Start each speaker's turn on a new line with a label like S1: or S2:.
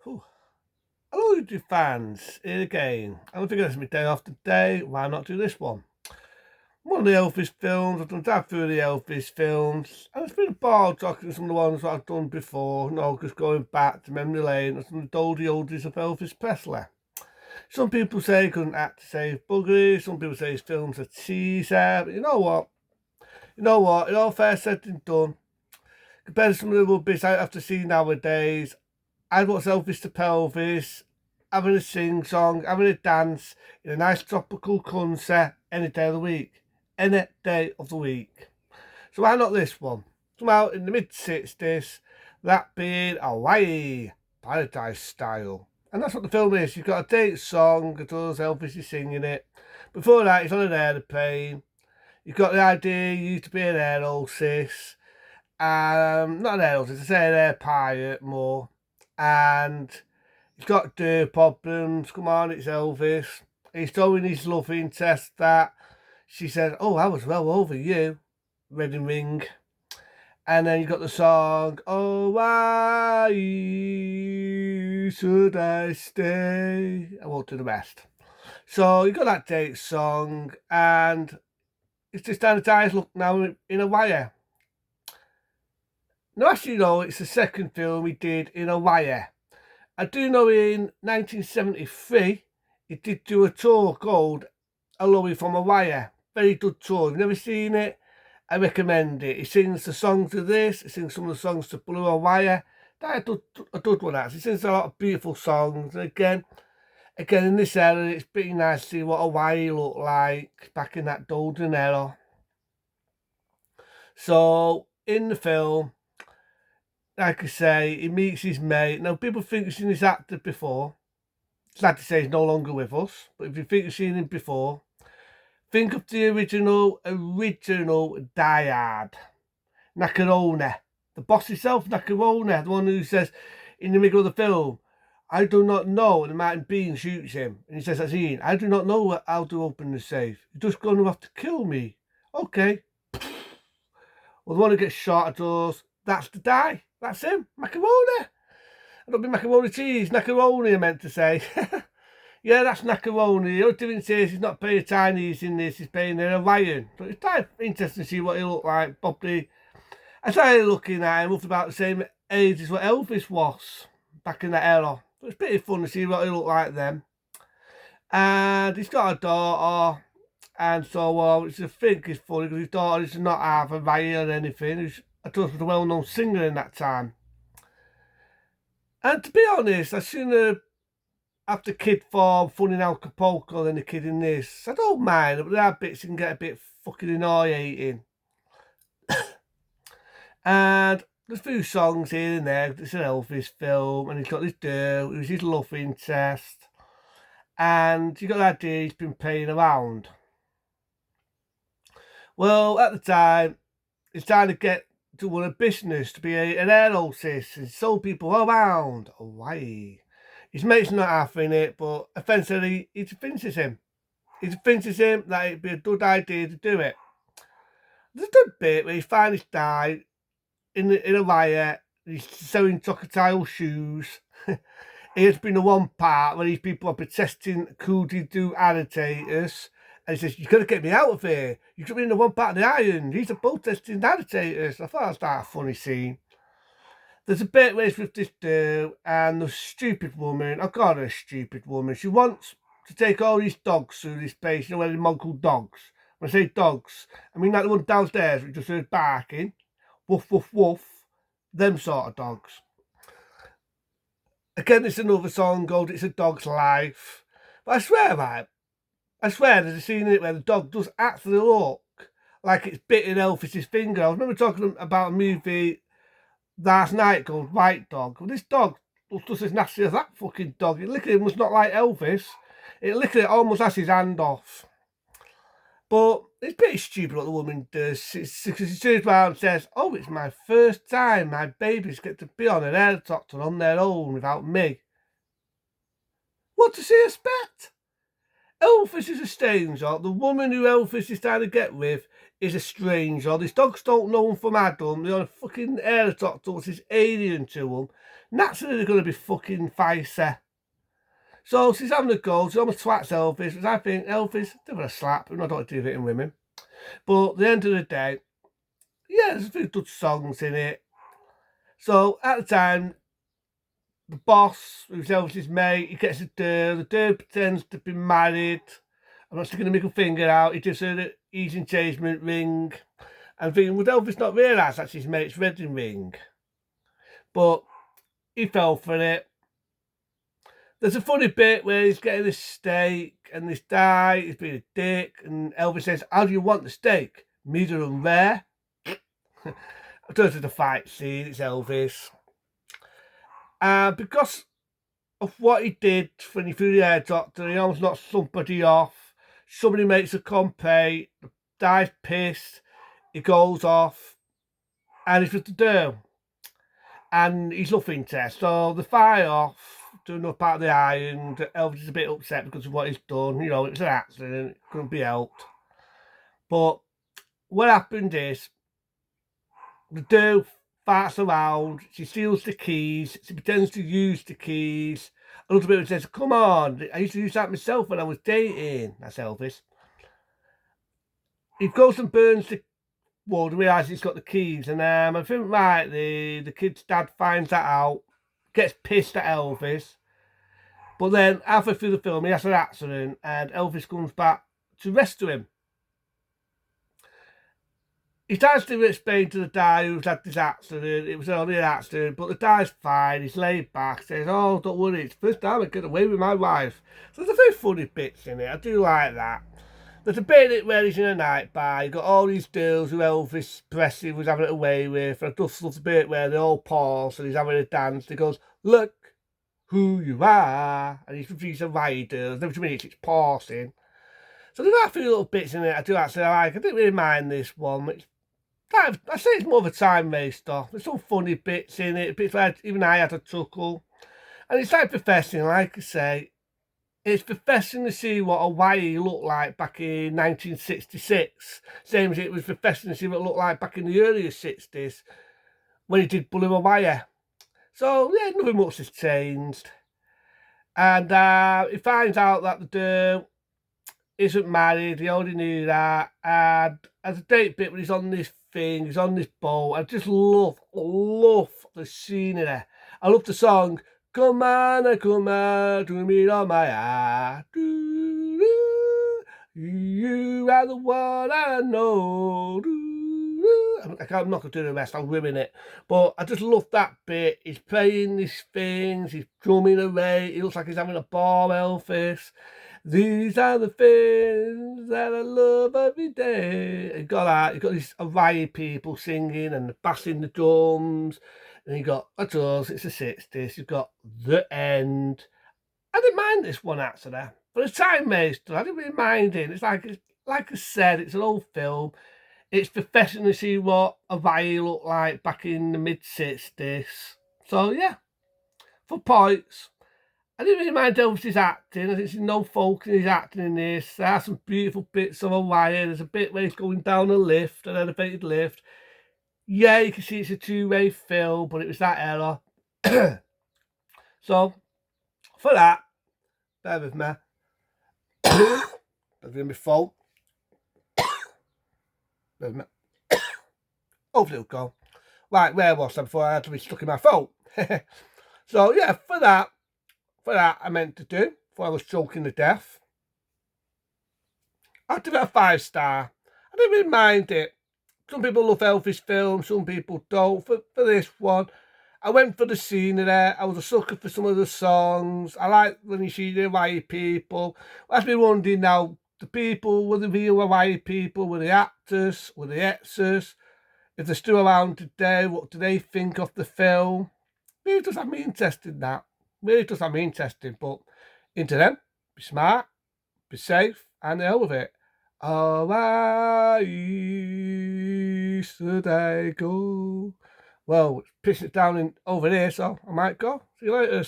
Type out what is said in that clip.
S1: Whew. Hello, YouTube fans. Here again. I'm figuring it's my day off today. Why not do this one? One of the Elvis films. I've done that through the Elvis films. And it's been a ball talking to some of the ones that I've done before. Just going back to memory lane and some of the oldies of Elvis Presley. Some people say he couldn't act to save buggery. Some people say his films are teaser. But you know what? In all fair said and done, compared to some of the rubbish I have to see nowadays, I'd watch Elvis to Pelvis, having a sing song, having a dance in a nice tropical concert any day of the week. Any day of the week. So why not this one? Somehow in the mid-60s, that being Hawaii, Paradise Style. And that's what the film is. You've got a date song, it does, Elvis is singing it. Before that, he's on an aeroplane. You've got the idea he used to be an air hostess. Not an air hostess, I say an air pirate more. And he's got dirt problems. Come on, it's Elvis. He's showing his love interest that she says, "Oh, I was well over you," wedding ring. And then you got the song, "Oh, why should I stay?" I won't do the rest. So you got that date song, and it's just sanitized look now in a wire. Now, actually, no, it's the second film he did in a wire. I do know in 1973 he did do a tour called Aloe from a Wire. Very good tour. If you've never seen it, I recommend it. He sings the songs of this, he sings some of the songs to Blue a Wire. That's a good one actually. He sings a lot of beautiful songs. And again in this era, it's pretty nice to see what Hawaii looked like back in that golden era. So in the film, like I say, he meets his mate. Now, people think you've seen this actor before. Sad to say he's no longer with us, but if you think you've seen him before, think of the original Die Hard. Nacarone. The boss himself, Nacarone, the one who says in the middle of the film, "I do not know," and the Martin Bean shoots him. And he says, "I do not know how to open the safe. You're just going to have to kill me." Okay. Well, the one who gets shot at us, that's the die. That's him. Macaroni. I don't mean macaroni cheese. Macaroni, I meant to say. Yeah, that's macaroni. The only difference is he's not paying Chinese in this. He's paying a Hawaiian. So it's quite interesting to see what he looked like. Probably, I started looking at him, roughly about the same age as what Elvis was back in that era. So it's pretty fun to see what he looked like then. And he's got a daughter. And so, which I think is funny because his daughter is not half a Hawaiian or anything. I thought was a well-known singer in that time. And to be honest, I sooner have the kid form fun in Acapulco than the kid in this. I don't mind, but there are bits you can get a bit fucking annoying. And there's a few songs here and there. It's an Elvis film, and he's got this girl who's his love interest. And you got the idea he's been playing around. Well, at the time, he's trying to get to run a business to be an air hostess and show people around Hawaii. His mate's not having it, but eventually he convinces him. He convinces him that it'd be a good idea to do it. There's a good bit where he finds this guy in a wire, he's selling crocodile shoes. Here's been the one part where these people are protesting cool-do agitators. And he says, "You've got to get me out of here. You took me in the one part of the iron. These are protesting agitators." I thought that was a funny scene. There's a bit where it's with this girl and the stupid woman. I've got a stupid woman. She wants to take all these dogs through this place, where they mongrel dogs. When I say dogs, I mean like the one downstairs we just heard barking. Woof, woof, woof. Them sort of dogs. Again, it's another song called "It's a Dog's Life." But I swear there's a scene in it where the dog does actually look like it's bitten Elvis's finger. I remember talking about a movie last night called White Dog. Well, this dog was just as nasty as that fucking dog. It licked him was not like Elvis. It licked it almost has his hand off. But it's pretty stupid what the woman does. She turns around and says, "Oh, it's my first time my babies get to be on an helicopter on their own without me." What does she expect? Elvis is a stranger. The woman who Elvis is trying to get with is a stranger. These dogs don't know him from Adam. They're on a fucking helicopter which is alien to them. naturally they're going to be fucking feisty. So she's having a go, she almost twats Elvis, because I think Elvis, give her a slap, and I don't do it in women. But at the end of the day, yeah, there's a few good songs in it. So at the time, the boss, who's Elvis's mate, he gets a girl, the girl pretends to be married. I'm not sticking a middle finger out, he gives her his engagement ring. I'm thinking, would Elvis not realise that's his mate's wedding ring? But he fell for it. There's a funny bit where he's getting a steak and this guy is being a dick and Elvis says, how do you want the steak? Medium rare? I turn to the fight scene, it's Elvis. Because of what he did when he threw the air doctor, he almost knocked somebody off. Somebody makes a complaint, the guy's pissed, he goes off, and he's with the girl. And he's nothing to. So they fire off, doing up out of the iron. Elvis is a bit upset because of what he's done. You know, it was an accident, it couldn't be helped. But what happened is, the girl farts around, she steals the keys, she pretends to use the keys. A little bit says, come on, I used to use that myself when I was dating. That's Elvis. He goes and burns the wood, realises he's got the keys, and I think, right, the kid's dad finds that out, gets pissed at Elvis. But then, halfway through the film, he has an accident, and Elvis comes back to rescue him. He tries to explain to the guy who's had this accident, it was only an accident, but the guy's fine, he's laid back, says, oh, don't worry, it's the first time I get away with my wife. So there's a few funny bits in it, I do like that. There's a bit in it where he's in a night bar, you've got all these girls who Elvis Presley was having it away with, and I just love the bit where they all pause and he's having a dance, he goes, look who you are, and he's with these riders, every 2 minutes it's pausing. So there's a few little bits in it I do actually like, I didn't really mind this one. I say it's more of a time waster. There's some funny bits in it, bits where even I had a chuckle. And it's like professing, like I say, it's professing to see what Hawaii looked like back in 1966. Same as it was professing to see what it looked like back in the earlier 60s when he did Blue Hawaii. So, yeah, nothing much has changed. And he finds out that the girl isn't married, he already knew that, and as a date bit when he's on this thing, he's on this boat, I just love the scenery. I love the song, come on, to me on my heart, you are the one I know, I'm not going to do the rest, I'll ruin it, but I just love that bit. He's playing these things, he's drumming away, he looks like he's having a ball, Elvis. These are the things that I love every day. You got these Hawaii people singing and bassing the drums, and you got it's the 60s. You've got The End. I didn't mind this one actually. For a time waster, I didn't really mind it. It's like I said, it's an old film. It's professional to see what Hawaii looked like back in the mid-60s. So yeah, for points. I didn't really mind Elvis's acting. I think there's no fault in his acting in this. There are some beautiful bits of Hawaii. There's a bit where he's going down a lift, an elevated lift. Yeah, you can see it's a two-way film, but it was that era. So, for that, bear with me. That's going to be fault. Bear with me. Hopefully it'll go. Right, where was I before I had to be stuck in my phone? So, yeah, for that I meant to do, before I was choking to death, I'd give it a 5-star. I didn't really mind it. Some people love Elvis films, some people don't. For this one, I went for the scenery. I was a sucker for some of the songs. I like when you see the Hawaii people. That's me wondering now, the people were the real Hawaii people, were the actors, were the extras? If they're still around today, what do they think of the film? Really does have me interested in that. Really does have me interested, but into them, be smart, be safe, and the hell with it. Hawaii, should I go? Well, it's pissing it down over here, so I might go. See you later.